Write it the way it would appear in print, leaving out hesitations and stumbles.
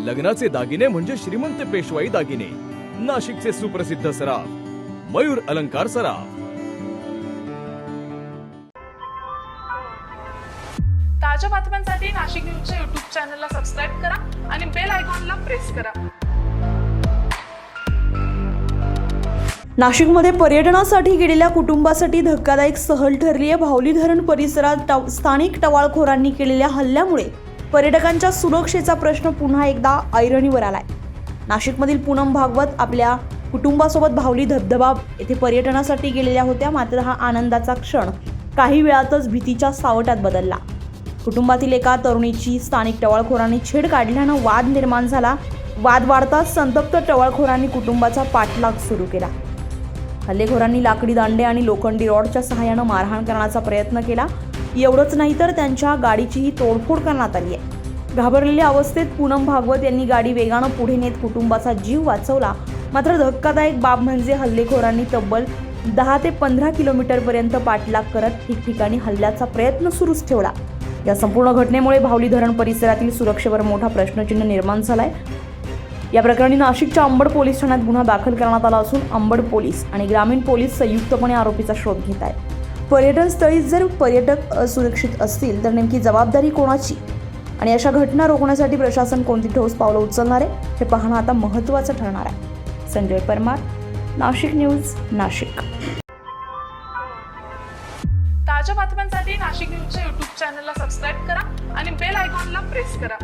लग्नाचे दागिने म्हणजे श्रीमंत पेशवाई दागिने, नाशिकचे सुप्रसिद्ध सराफ मयूर अलंकार सराफ। ताज्या बातम्यांसाठी नाशिक न्यूजच्या YouTube चॅनलला सबस्क्राईब करा आणि बेल आयकॉनला प्रेस करा। नाशिकमध्ये पर्यटनासाठी गेलेल्या कुटुंबासाठी धक्कादायक सहल ठरली आहे। भावली धरण परिसरात स्थानिक टवाळखोरांनी केलेल्या हल्ल्यामुळे पर्यटकांच्या सुरक्षेचा प्रश्न पुन्हा एकदा ऐरणीवर आलाय। नाशिकमधील पूनम भागवत आपल्या कुटुंबासोबत भावली धबधबा येथे पर्यटनासाठी गेलेल्या होत्या, मात्र हा आनंदाचा क्षण काही वेळातच भीतीच्या सावटात बदलला। कुटुंबातील एका तरुणीची स्थानिक टवाळखोरांनी छेड काढल्यानं वाद निर्माण झाला। वाद वाढताच संतप्त टवाळखोरांनी कुटुंबाचा पाठलाग सुरू केला। हल्लेखोरांनी लाकडी दांडे आणि लोखंडी रॉडच्या सहाय्याने मारहाण करण्याचा प्रयत्न केला। एवढंच नाही तर त्यांच्या गाडीचीही तोडफोड करण्यात आली आहे। घाबरलेल्या अवस्थेत पूनम भागवत यांनी गाडी वेगानं पुढे नेत कुटुंबाचा जीव वाचवला। मात्र धक्कादायक बाब म्हणजे हल्लेखोरांनी तब्बल 10 ते 15 किलोमीटरपर्यंत पाठलाग करत ठिकठिकाणी हल्ल्याचा प्रयत्न सुरूच ठेवला। या संपूर्ण घटनेमुळे भावली धरण परिसरातील सुरक्षेवर मोठा प्रश्नचिन्ह निर्माण झालाय। या प्रकरणी नाशिकच्या अंबड पोलीस ठाण्यात गुन्हा दाखल करण्यात आला असून अंबड पोलीस आणि ग्रामीण पोलीस संयुक्तपणे आरोपीचा शोध घेत आहेत। पर्यटन स्थळी जर पर्यटक असुरक्षित असतील तर नेमकी जबाबदारी कोणाची आणि अशा घटना रोखण्यासाठी प्रशासन कोणती ठोस पावलं उचलणार आहे हे पाहणं आता महत्त्वाचं ठरणार आहे। संजय परमार, नाशिक न्यूज, नाशिक। ताज्या बातम्यांसाठी नाशिक न्यूजच्या YouTube चॅनलला सबस्क्राईब करा आणि बेल आयकॉनला प्रेस करा।